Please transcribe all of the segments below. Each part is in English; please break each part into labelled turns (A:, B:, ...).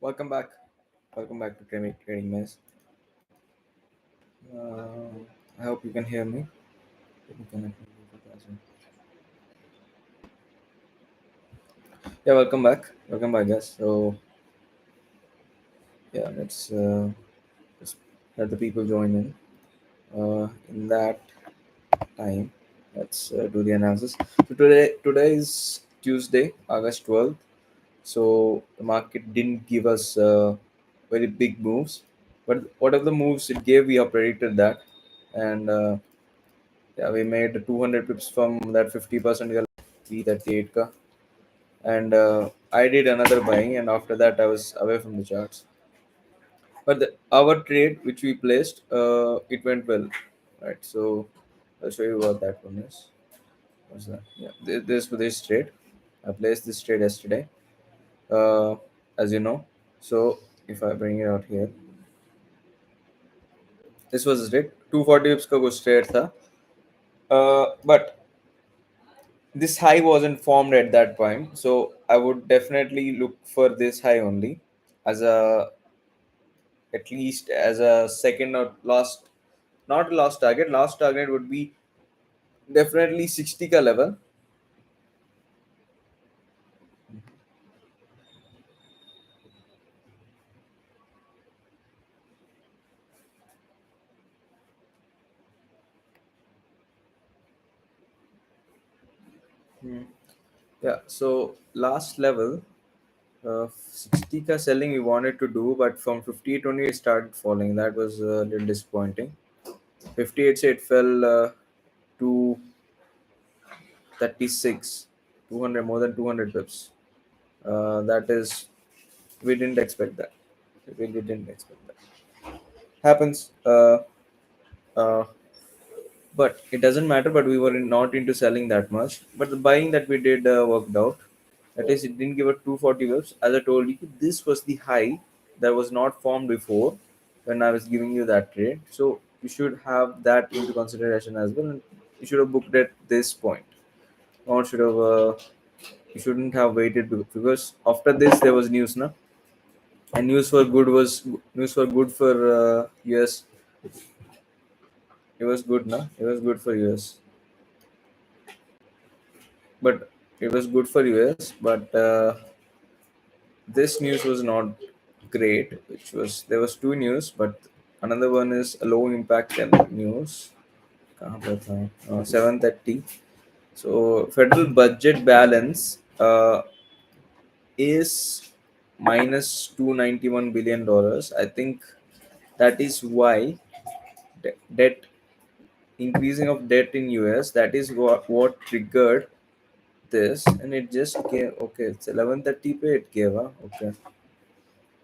A: Welcome back. Welcome back to Trading Mess. Uh, I hope you can hear me. Let me connect my Bluetooth as well. Yeah, welcome back. Welcome back, guys. So yeah, let's just let the people join in. In that time, let's do the analysis. So today is Tuesday, August 12th. So the market didn't give us very big moves, but whatever the moves it gave, we have predicted that, and yeah, we made 200 pips from that 50% P38K, and I did another buying, and after that I was away from the charts. But our trade, which we placed, it went well, right? So I'll show you what that one is. What's that? Yeah, this trade, I placed this trade yesterday, uh, as you know. So if I bring it out here, this was the trade. 240 pips का कुछ trade था. But this high wasn't formed at that point, so I would definitely look for this high only as a, at least as a second or last, not last target. Last target would be definitely 60 ka level. Hmm. Yeah, so last level, 60 ka selling we wanted to do, but from 58 only it started falling. That was a little disappointing. 58 say it fell to 36, 200, more than 200 pips. That is, we didn't expect that. We really didn't expect that. Happens. Uh, but it doesn't matter. But we were not into selling that much. But the buying that we did worked out. That is, it didn't give us 240 pips. As I told you, this was the high that was not formed before when I was giving you that trade. So you should have that into consideration as well. And you should have booked at this point. Or should have. You shouldn't have waited because after this there was news, na? And news for good for US. It was good, na? It was good for US, but it was good for US. But this news was not great. Which was, there was two news, but another one is a low impact news. कहाँ पर था? 7:30. So federal budget balance is minus $291 billion. I think that is why debt, increasing of debt in US, that is what triggered this, and it just gave. Okay, it's 11:30 pay it gave. Huh? Okay,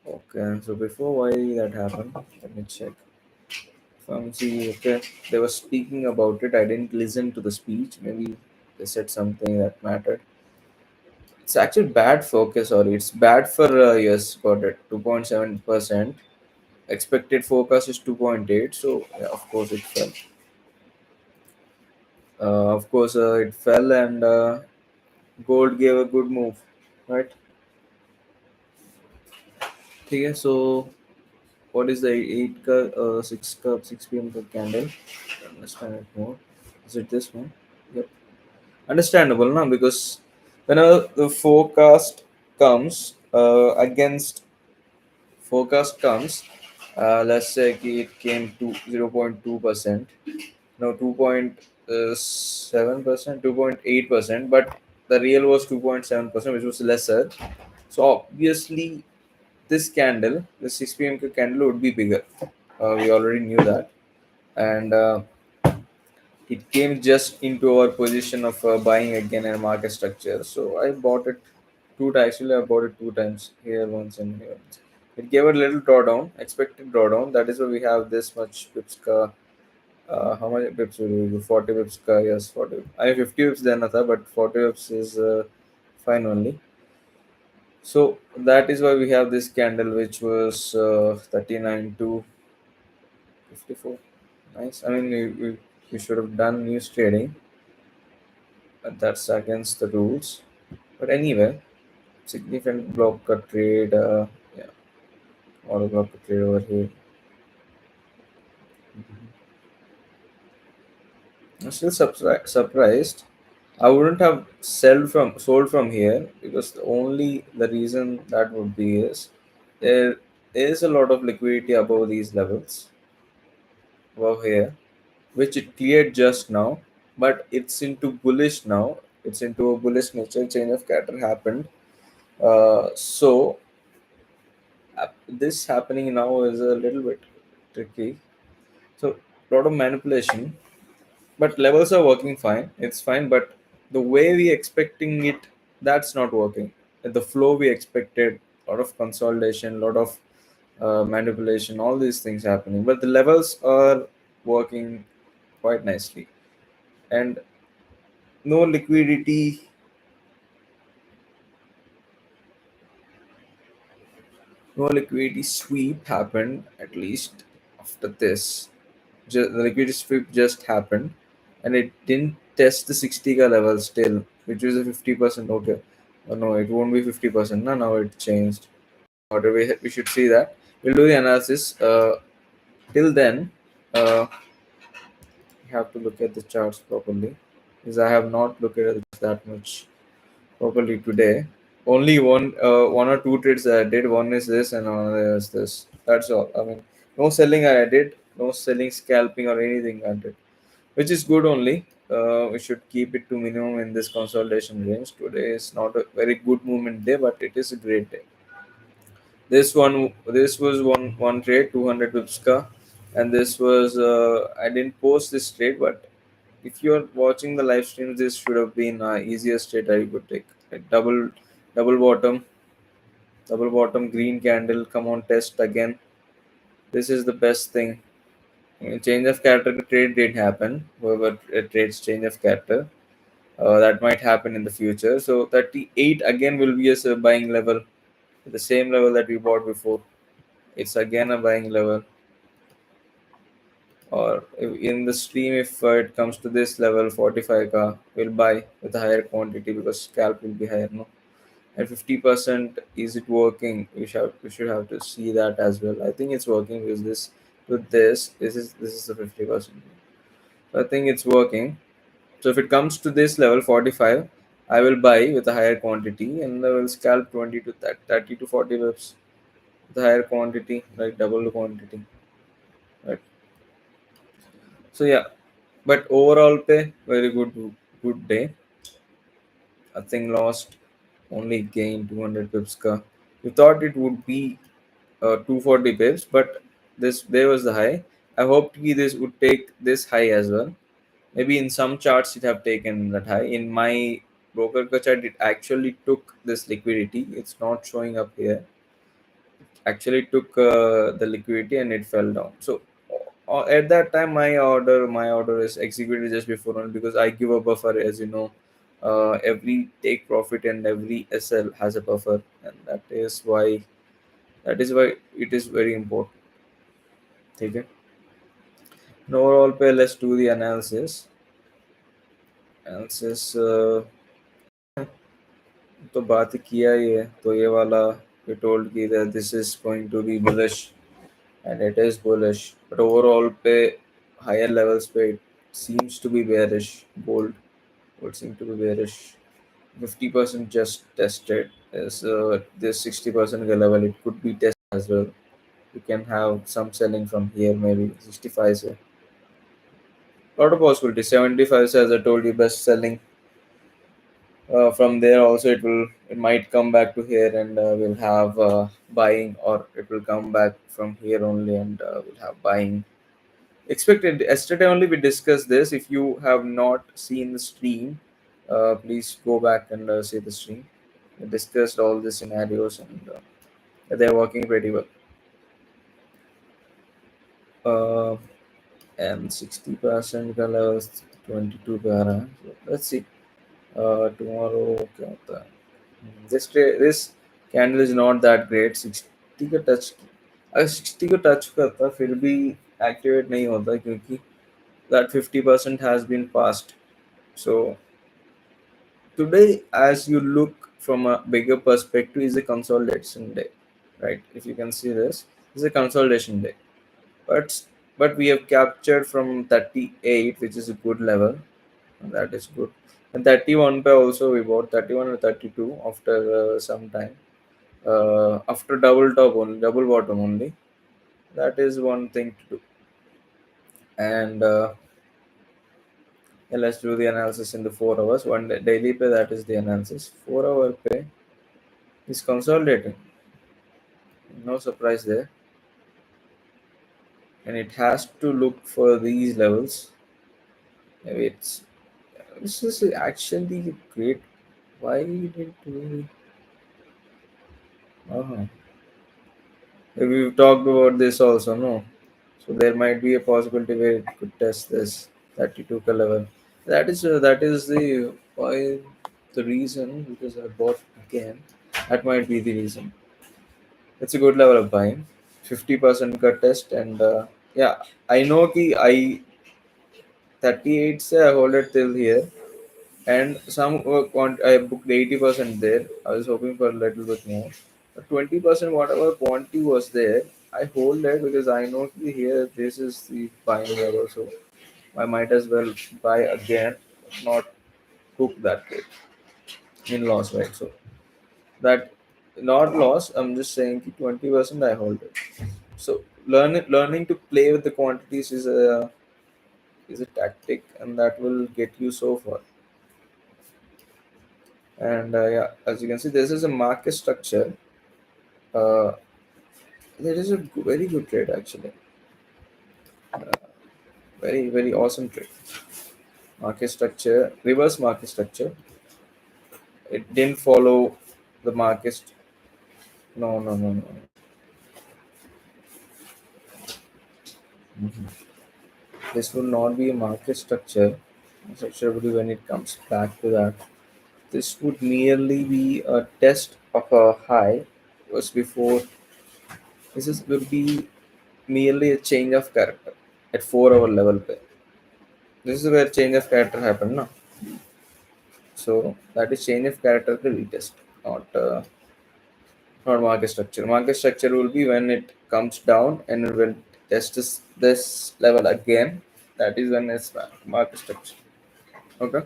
A: okay. So before why that happened, let me check. See, okay, they were speaking about it. I didn't listen to the speech. Maybe they said something that mattered. It's actually bad focus, or it's bad for US. Got it, 2.7%. Expected forecast is 2.8. So yeah, of course it fell. It fell, and gold gave a good move, right? Okay, so what is the 8 ka 6 p.m. ka candle? Understand it more. Is it this one? Yep. Understandable, no? Because whenever the comes against forecast comes, let's say it came to 0.2%, no, 2.7%, 2.8%, but the real was 2.7%, which was lesser. So obviously, this candle, the 6 p.m. candle would be bigger. We already knew that, and it came just into our position of buying again in market structure. So I bought it two times. Actually, I bought it two times, here once and here once. It gave a little drawdown, expected drawdown. That is why we have this much pips ka. How many pips will we do? 40 pips ka, yes, 40. I mean, 50 pips then, but 40 pips is fine only. So that is why we have this candle, which was 39 to 54. Nice. I mean, we should have done news trading, but that's against the rules. But anyway, significant block cut trade. Yeah. All about to trade over here. I'm still surprised. I wouldn't have sold from here because the reason that would be is there is a lot of liquidity above these levels above here, which it cleared just now, but it's into bullish now. It's into a bullish nature. Change of character happened. So this happening now is a little bit tricky. So lot of manipulation, but levels are working fine. It's fine, but the way we expecting it, that's not working. The flow we expected, a lot of consolidation, lot of manipulation, all these things happening, but the levels are working quite nicely, and no liquidity, no liquidity sweep happened at least after this. The liquidity sweep just happened, and it didn't test the 60k level still, which is a 50%. Okay, no, it won't be 50%. No, now it changed. Whatever, we should see that. We'll do the analysis. Till then, you have to look at the charts properly, because I have not looked at it that much properly today. Only one or two trades I did. One is this, and another is this. That's all. I mean, no selling I did, no selling, scalping, or anything I did, which is good only. We should keep it to minimum in this consolidation range. Today is not a very good movement day, but it is a great day. This was one trade, 200 pips ka, and this was I didn't post this trade, but if you're watching the live stream, this should have been easiest trade I could take. Like double bottom, double bottom, green candle. Come on, test again. This is the best thing. Change of character trade did happen. Whoever trades change of character, that might happen in the future. So 38 again will be a buying level, the same level that we bought before. It's again a buying level. Or in the stream, if it comes to this level 45k, we'll buy with a higher quantity because scalp will be higher, no? And 50%, is it working? We should have to see that as well. I think it's working because this is the 50%. So I think it's working. So if it comes to this level 45, I will buy with a higher quantity, and I will scalp 20 to 30 to 40 pips. The higher quantity, like double the quantity. Right. So yeah, but overall pay very good day. Nothing lost, only gained 200 pips. Ka. We thought it would be 240 pips, but this there was the high. I hoped this would take this high as well. Maybe in some charts it have taken that high. In my broker chart, it actually took this liquidity. It's not showing up here. Actually took the liquidity and it fell down. So at that time, my order is executed just before one because I give a buffer, as you know. Every take profit and every SL has a buffer, and that is why it is very important. Okay. And overall पे let's do the analysis. तो बात किया ही है, तो ये वाला we told कि that this is going to be bullish, and it is bullish, but overall पे higher levels पे it seems to be bearish. Gold would seem to be bearish. 50% just tested is this 60% level, it could be tested as well. You can have some selling from here, maybe 65 se. Lot of possibility. 75 se, as I told you, best selling. From there also it might come back to here, and we'll have buying, or it will come back from here only, and we'll have buying expected. Yesterday only we discussed this. If you have not seen the stream, please go back and see the stream. We discussed all the scenarios, and they're working pretty well. uh, and 60% का levels 22 पे आ रहा है. So let's see tomorrow क्या होता है. This candle is not that great. 60 का touch, अगर 60 को touch करता फिर भी activate नहीं होता, क्योंकि that 50% has been passed. So today, as you look from a bigger perspective, is a consolidation day, right? If you can see this, It's a consolidation day, but we have captured from 38, which is a good level. And that is good. And 31 pe also we bought 31 or 32 after some time. After double top only, double bottom only. That is one thing to do. And yeah, let's do the analysis in the 4 hours. One daily pay, that is the analysis. 4 hour pay is consolidating. No surprise there. And it has to look for these levels. Maybe this is actually great. Why did we? Uh-huh. We've talked about this also, no? So there might be a possibility where it could test this 32 ka level. That is the why the reason because I bought again. That might be the reason. It's a good level of buying. 50% cut test and yeah, I know ki I 38 se I hold it till here and some I booked 80% there. I was hoping for a little bit more. But 20% whatever quantity was there, I hold it because I know ki here this is the buying level. So I might as well buy again, not cook that trade in loss, right? So that not loss. I'm just saying ki 20% I hold it. So learning to play with the quantities is a tactic, and that will get you so far. And yeah, as you can see, this is a market structure. Uh, there is a very good trade actually, very very awesome trade. Market structure, reverse market structure. It didn't follow the market. No, no, no, no. This will not be a market structure. Structure will be when it comes back to that. This would merely be a test of a high was before. This is will be merely a change of character at 4 hour level pay. This is where change of character happened, no? So that is change of character the retest, not market structure. Market structure will be when it comes down and it will test this level again. That is when it's market structure. Okay,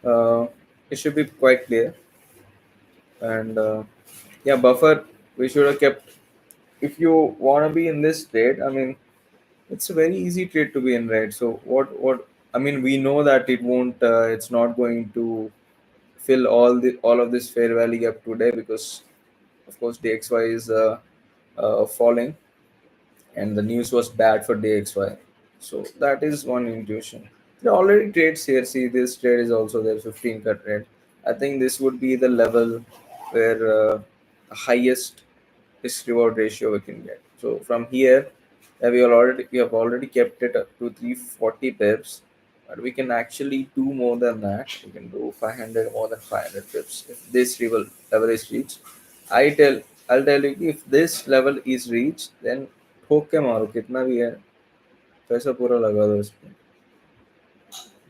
A: uh, it should be quite clear. And yeah, buffer we should have kept. If you want to be in this trade, I mean, it's a very easy trade to be in, right? So what I mean, we know that it won't. It's not going to fill all of this fair value gap today because of course DXY is falling and the news was bad for DXY. So that is one intuition. There are already trades here. See, this trade is also there, 15 cut trade. I think this would be the level where the highest risk reward ratio we can get. So from here, we have already kept it up to 340 pips, but we can actually do more than that. We can do 500 more than 500 pips if this level is reached. I tell I'll tell you if this level is reached, then ठोक के मारो कितना भी है पैसा पूरा लगा दो इसमें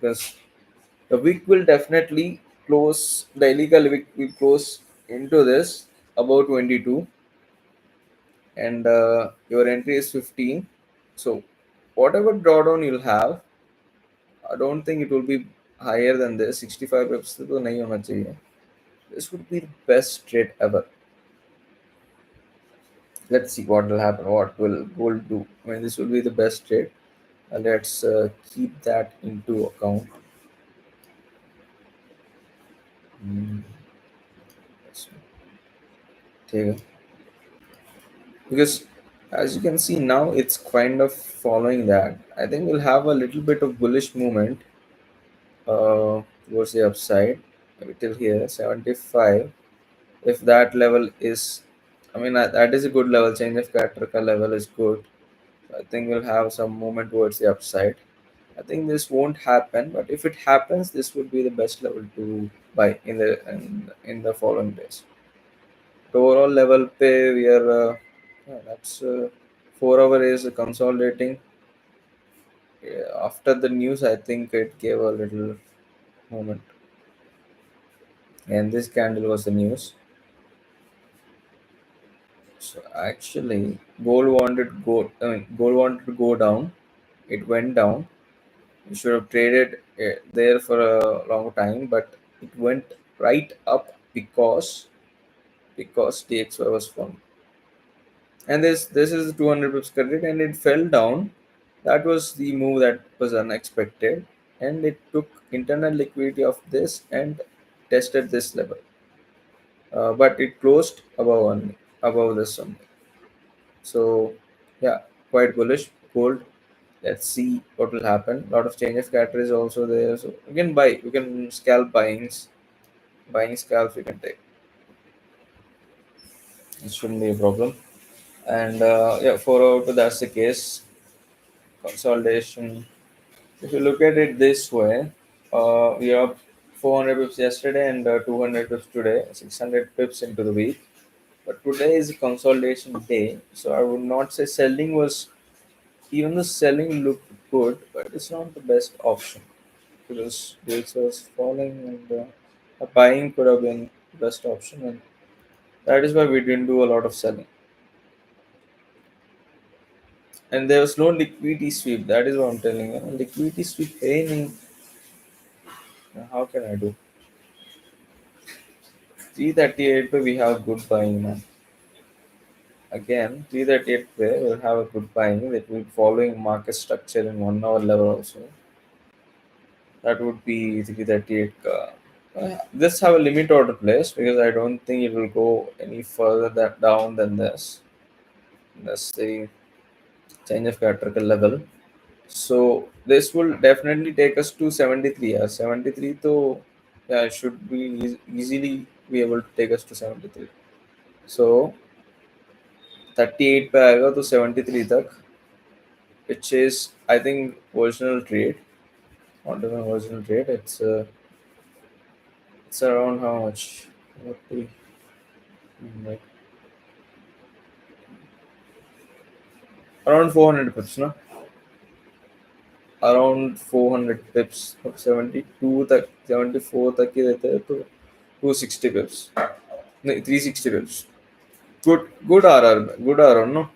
A: because the wick will definitely close daily ka wick will close into this about 22 and your entry is 15. So whatever drawdown you'll have, I don't think it will be higher than this. 65 pips तो नहीं होना चाहिए. This would be the best trade ever. Let's see what will happen. What will gold do? I mean, this will be the best trade. Let's keep that into account. Hmm, let's take because as you can see now, it's kind of following that. I think we'll have a little bit of bullish movement towards the upside. Maybe till here, 75. If that level is, I mean, that is a good level. Change of character ka level is good. So I think we'll have some movement towards the upside. I think this won't happen, but if it happens, this would be the best level to buy in the following days. The overall level pay we are yeah, that's 4 hour is consolidating. Yeah, after the news, I think it gave a little moment, and this candle was the news. So actually, gold wanted to go down. It went down. You should have traded there for a long time, but it went right up because DXY was formed. And this is 200 pips credit, and it fell down. That was the move that was unexpected, and it took internal liquidity of this and tested this level. But it closed above this one. So yeah, quite bullish. Gold. Let's see what will happen. A lot of change of character is also there, so we can buy. We can scalp buying scalps. We can take. It shouldn't be a problem. And yeah, for out that's the case. Consolidation. If you look at it this way, we are 400 pips yesterday and 200 pips today, 600 pips into the week. But today is a consolidation day, so I would not say selling was, even the selling looked good, but it's not the best option because this was falling, and buying could have been the best option, and that is why we didn't do a lot of selling. And there was no liquidity sweep. That is what I'm telling you. Liquidity sweep, any, how can I do? 338 we have good buying man. Again, 338 will have a good buying that will be following market structure in 1 hour level also. That would be 338. This have a limit order place because I don't think it will go any further that down than this. That's the change of character level. So this will definitely take us to 73. 73 to, yeah, should be easily be able to take us to 73. So 38 पे आएगा to 73 तक, which is I think original trade. Not even original trade. It's around how much? What the- like, around 400 pips, no? Around 400 pips. 72 तक 74 तक ही रहते हैं तो 260 pips. नहीं 360 pips. Good RR, good RR, no?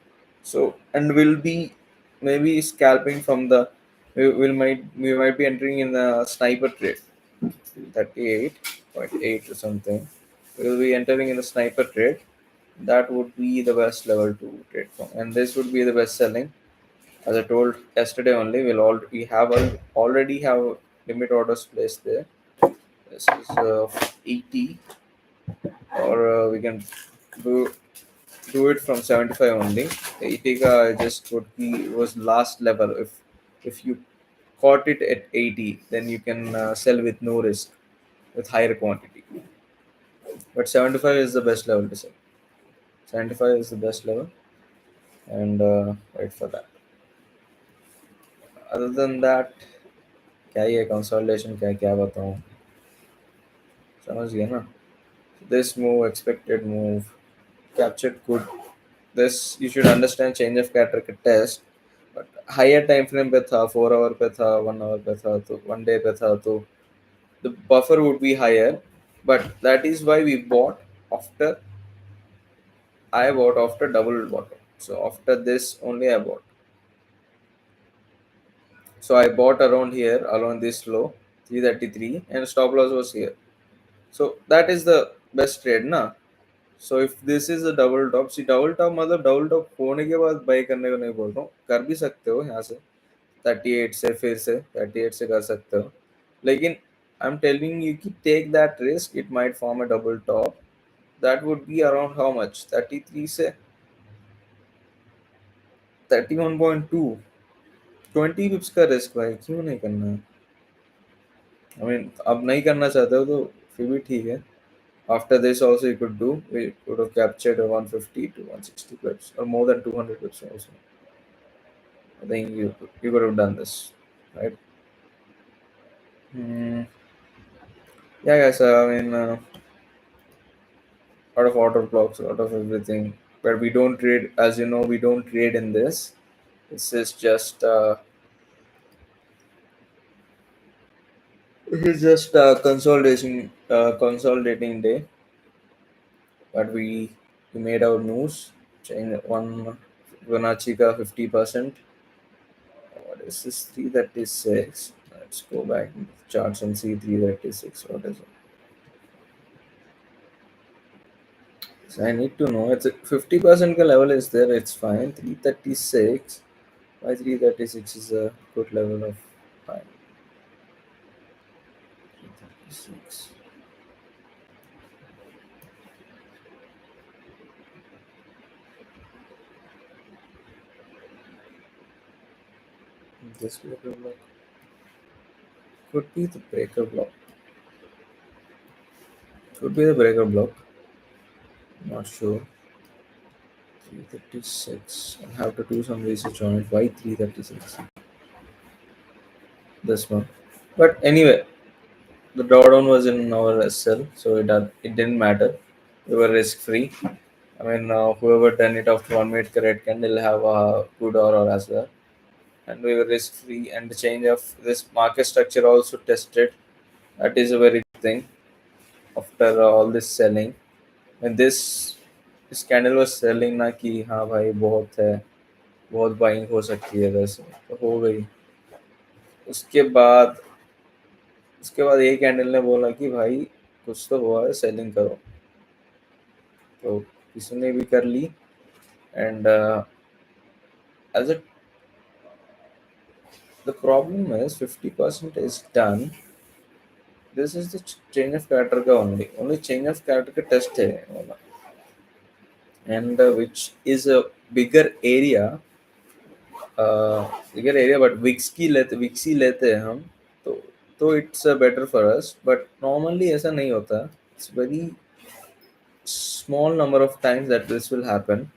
A: So and we'll be maybe scalping from the, we might be entering in the sniper trade. 38.8 or something. We'll be entering in the sniper trade. That would be the best level to trade from, and this would be the best selling. As I told yesterday only, already have limit orders placed there. This is 80, or we can do do it from 75 only. 80 ka just would be was last level. If you caught it at 80, then you can sell with no risk with higher quantity. But 75 is the best level to sell. 75 is the best level, and wait for that. Other than that, क्या ही है consolidation, क्या क्या बताऊँ, समझ गए ना. This move, expected move, captured good. This you should understand change of character test. But higher time frame पे था, 4 hour पे था, 1 hour पे था, तो 1 day पे था, तो the buffer would be higher. But that is why we bought after, I bought after double bottom. So after this only I bought. So I bought around here, around this low, 333, and stop loss was here. So that is the best trade, na. So if this is a double top, see double top मतलब double top होने के बाद by करने को नहीं बोल रहा हूँ, कर भी सकते हो यहाँ से 38 से, फिर से 38 से कर सकते हो, लेकिन I'm telling you कि take that risk, it might form a double top. That would be around how much, 33 से 31.2, 20 pips का रिस्क भाई, क्यों नहीं करना है. I mean, अब नहीं करना चाहते हो तो फिर भी ठीक है. After this also you could do, we could have captured a 150 to 160 pips or more than 200 pips also. I think you could have done this, right? Mm, yeah, guys. I mean, lot of order blocks, a lot of everything. But we don't trade, as you know, we don't trade in this. This is just consolidating day. But we made our moves. Change one Fibonacci ka 50%. What is this 336? Let's go back in the charts and see 336. What is it? So I need to know. It's a 50% ka level is there. It's fine. 336. Why 336 is a good level of fine. 336. This breaker block could be the breaker block. Could be the breaker block. Not sure. 336. I have to do some research on it. Why 336? This one. But anyway, the drawdown was in our SL, so it didn't matter. We were risk free. I mean, whoever done it after 1 minute correct candle have a good aura as well, and we were risk free. And the change of this market structure also tested. That is a very good thing after all this selling. And this candle was selling ना कि हाँ भाई बहुत है बहुत buying हो सकती है वैसे तो हो गई उसके बाद उसके बाद ये कैंडल ने बोला कि भाई कुछ तो हुआ है सेलिंग करो तो किसी ने भी कर ली and as a the problem is 50% is done. This is the change of character का only change of character का test है वाला and which is a bigger area but Wixi लेते हैं हम तो it's better for us but normally ऐसा नहीं होता. It's very small number of times that this will happen,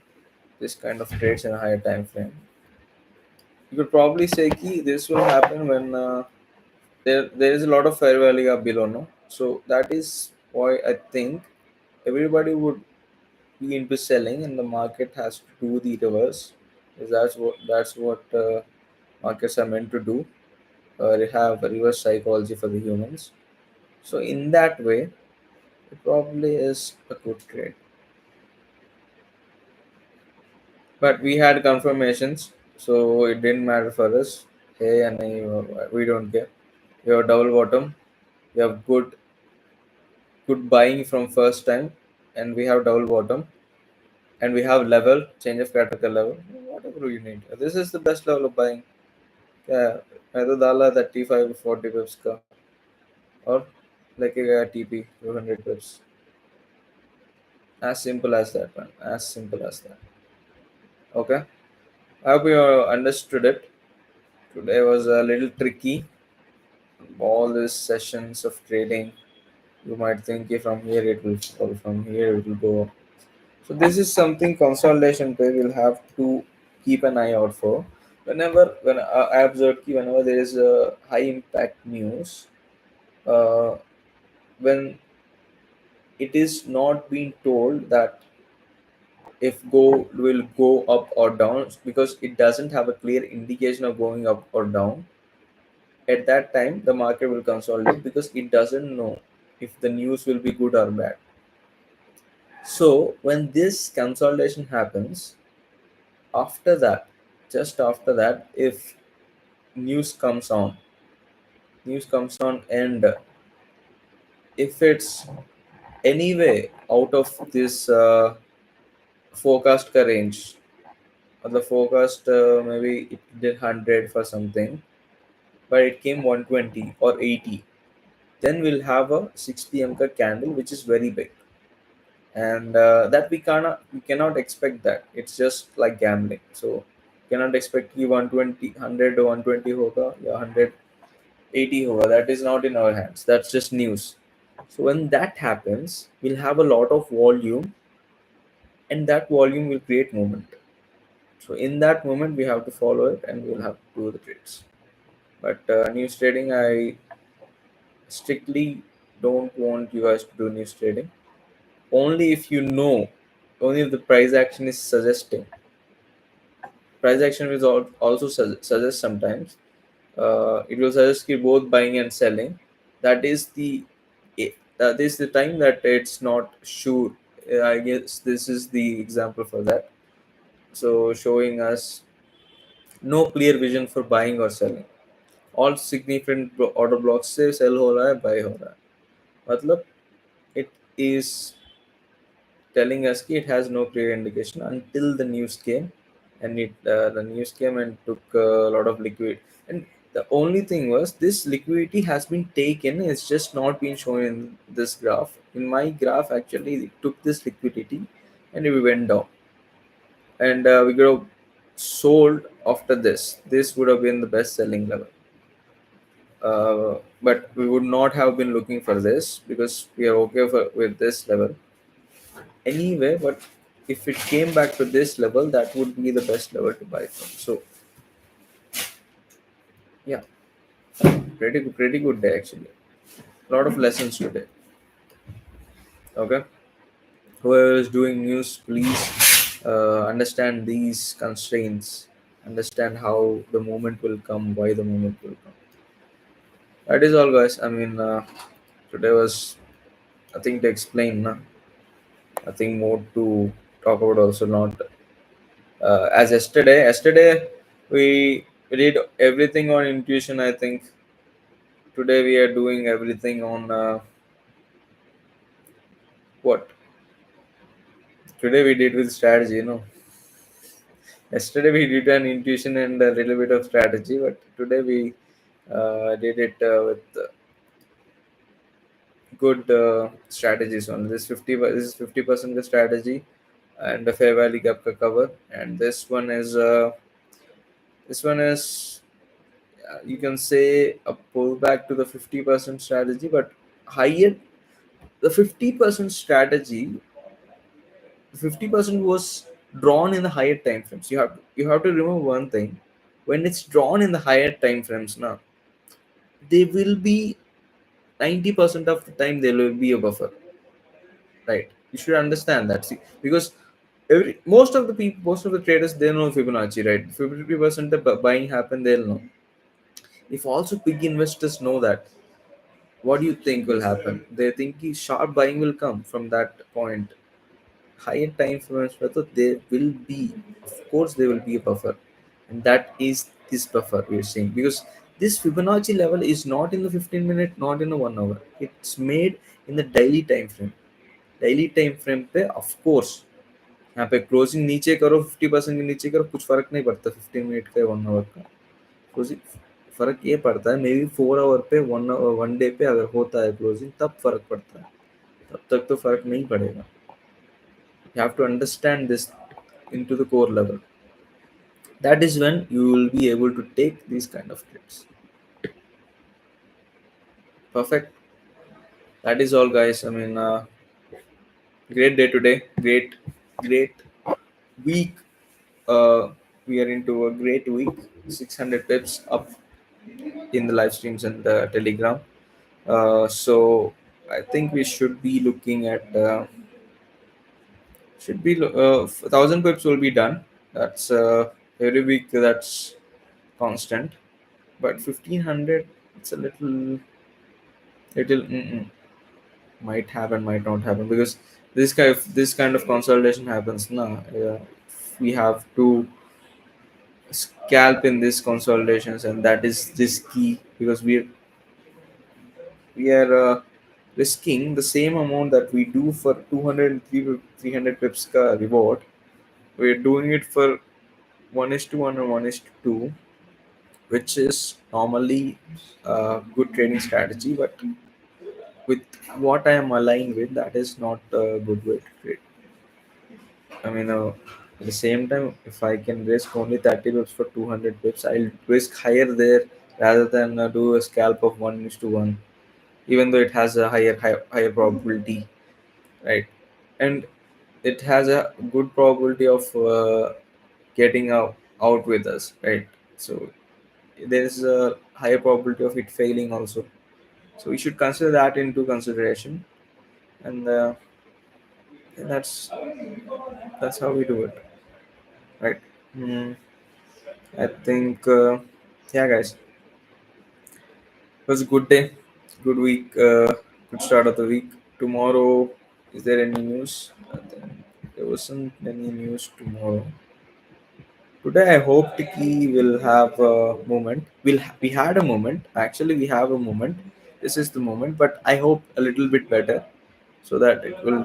A: this kind of trades in a higher time frame. You could probably say कि this will happen when there is a lot of fair value up below, no? So that is why I think everybody would be into selling, and the market has to do the reverse. Because that's what markets are meant to do. They have a reverse psychology for the humans. So in that way, it probably is a good trade. But we had confirmations, so it didn't matter for us. Hey, and we don't care. We have double bottom. We have good buying from first time, and we have double bottom, and we have level change of character level. Whatever you need. This is the best level of buying. Yeah, either dala that T5 40 pips ka, or like a TP 200 pips. As simple as that, man. As simple as that. Okay. I hope you understood it. Today was a little tricky. All these sessions of trading, you might think if from here it will fall, from here it will go. So this is something consolidation pay will have to keep an eye out for. When I observed whenever there is a high impact news, uh, when it is not being told that if gold will go up or down because it doesn't have a clear indication of going up or down, at that time the market will consolidate because it doesn't know if the news will be good or bad. So when this consolidation happens, after that, just after that, if news comes on, and if it's anyway out of this forecast ka range, or the forecast maybe it did 100 for something, but it came 120 or 80, then we'll have a 6 p.m. ka candle which is very big, and that we cannot expect that. It's just like gambling. So cannot expect ki 120 100 or 120 hoga या 180 hoga. That is not in our hands. That's just news. So when that happens, we'll have a lot of volume, and that volume will create movement. So in that moment, we have to follow it, and we'll have to do the trades. But news trading, I strictly don't want you guys to do news trading. Only if you know, only if the price action is suggesting. Price action will also suggest sometimes. It will suggest ki both buying and selling. That is that is the time that it's not sure. I guess this is the example for that. So showing us no clear vision for buying or selling. All significant order blocks say sell हो रहा है, buy हो रहा है. मतलब it is telling us कि it has no clear indication until the news came, and the news came and took a lot of liquid. And the only thing was this liquidity has been taken. It's just not been shown in this graph. In my graph, actually, it took this liquidity and it went down, and we could have sold after this. This would have been the best selling level. But we would not have been looking for this because we are okay with this level anyway. But if it came back to this level, that would be the best level to buy from. So yeah, pretty good day actually. A lot of lessons today. Okay, whoever is doing news, please understand these constraints. Understand how the moment will come, why the moment will come. That is all, guys. I mean, today was nothing to explain. No? Nothing more to talk about. Also, not as yesterday. Yesterday we did everything on intuition. I think today we are doing everything on what today we did with strategy. Yesterday we did an intuition and a little bit of strategy, but today we did it with good strategies on this 50. This is 50% the strategy and the fair value gap ka cover, and this one is you can say a pullback to the 50% strategy, but higher. The 50% strategy, 50% was drawn in the higher time frames. You have to remember one thing. When it's drawn in the higher time frames now, they will be 90% of the time there will be a buffer, right? You should understand that. See, because most of the traders, they know Fibonacci, right? 50% the buying happen, they'll know. If also big investors know that, what do you think will happen? They think sharp buying will come from that point. Higher time frames, whether there will be, of course, there will be a buffer, and that is this buffer we're seeing, because this Fibonacci level is not in the 15 minute, not in the 1 hour. It's made in the daily time frame. Daily time frame पे of course यहाँ पे closing नीचे करो 50% के नीचे करो, कुछ फर्क नहीं पड़ता 15 मिनट का 1 आवर का. क्लोजिंग फर्क ये पड़ता है, मे बी 4 आवर पे 1 डे पे अगर होता है क्लोजिंग, तब फर्क पड़ता है. तब तक तो फर्क नहीं पड़ेगा. You have to understand this into the core level. That is when you will be able to take these kind of trades. Perfect. That is all, guys. I mean, great day today. Great week. We are into a great week. 600 pips up in the live streams and the Telegram. So I think we should be looking at should be 1,000 pips will be done. That's every week. That's constant. But 1,500, it's a little might happen, might not happen, because this kind of consolidation happens now. We have to scalp in these consolidations, and that is this key, because we are risking the same amount that we do for 200 and 300 pips ka reward. We're doing it for 1 is to 1 and 1 is to 2, which is normally a good trading strategy, but with what I am aligned with, that is not a good way to trade. I mean, at the same time, if I can risk only 30 pips for 200 pips, I'll risk higher there rather than do a scalp of 1 is to 1, even though it has a higher probability, right? And it has a good probability of getting out with us, right? So there is a higher probability of it failing also. So we should consider that into consideration, and that's how we do it, right? Hmm. I think, yeah, guys, it was a good day, good week, good start of the week. Tomorrow, is there any news? I think there wasn't any news tomorrow. Today I hope Tiki will have a moment. We had a moment. Actually, we have a moment. This is the moment, but I hope a little bit better, so that it will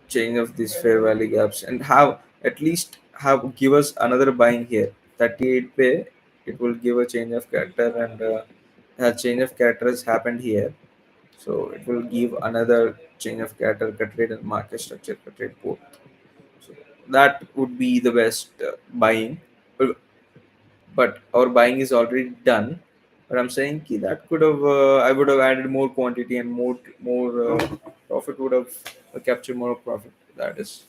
A: change of these fair value gaps and have at least have give us another buying here. 38 pay, it will give a change of character, and a change of character has happened here, so it will give another change of character cut rate and market structure cut rate both. So that would be the best buying. But our buying is already done. But I'm saying ki that could have I would have added more quantity and more profit would have captured more profit. That is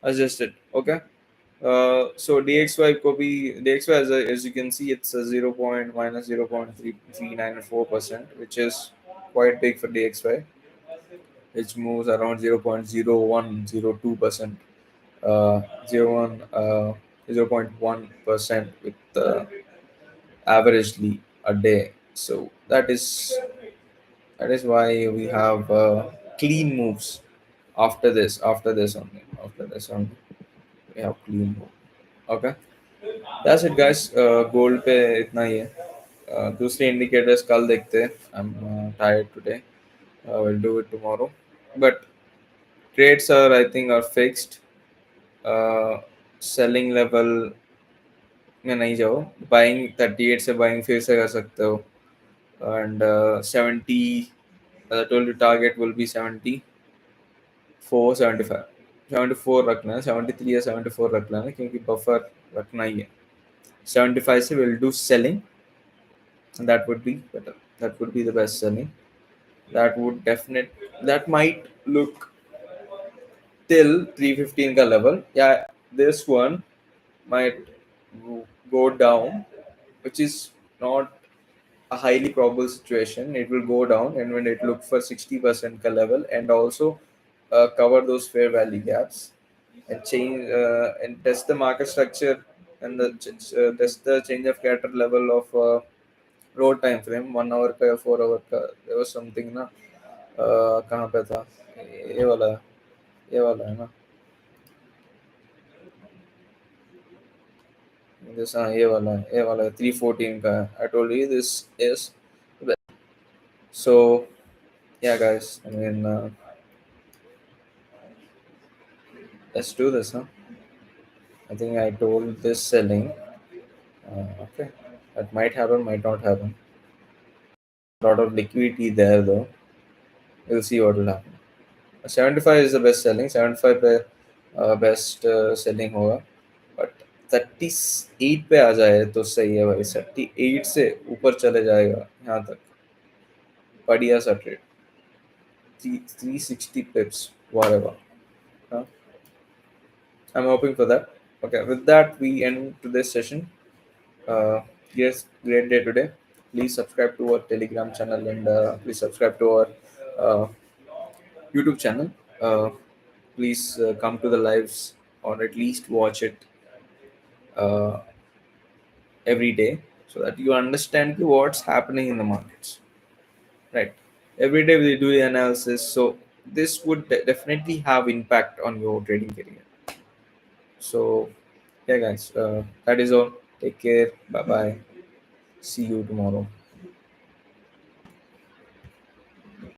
A: that's just it. Okay. So DXY copy DXY as you can see, it's a 0 point minus 0.394%, which is quite big for DXY, which moves around 0.0102%, 0.1% with averagely a day. So that is why we have clean moves after this only we have clean move. Okay, that's it guys. Gold पे इतना ही है. दूसरे indicators कल देखते हैं. I'm tired today. We'll do it tomorrow. But trades are, I think, are fixed. uh, Selling level में नहीं जाओ. Buying 38 से buying फिर से कर सकते हो. And 70, as I told you, target will be 74, 75. 74 रखना है. 73 या 74 रखना है क्योंकि buffer रखना ही है. 75 से will do selling, and that would be better. That would be the best selling. That might look till 315 ka level. Yeah, this one might go down, which is not a highly probable situation. It will go down, and when it look for 60% ka level, and also cover those fair value gaps, and change and test the market structure, and test the change of character level of low time frame 1 hour का या 4 our का. there was something ना. कहाँ पे था? ये वाला है ना. this हाँ ये वाला 314 का है. I told you this is so. Yeah guys, I mean, let's do this, huh? I think I told this selling. Okay, that might happen, might not happen. A lot of liquidity there though. We'll see what will happen. 75 is the best selling. 75 पे best selling होगा. But 38 पे आ जाए तो सही है भाई. 38 से ऊपर चले जाएगा यहाँ तक. बढ़िया सा trade. 360 pips whatever. Huh? I'm hoping for that. Okay, with that we end today's session. uh, yes, great day today. Please subscribe to our Telegram channel, and please subscribe to our uh, YouTube channel. uh, please come to the lives, or at least watch it uh, every day, so that you understand what's happening in the markets, right? Every day we do the analysis, so this would definitely have impact on your trading career. So yeah guys, that is all. Take care. Bye bye. See you tomorrow.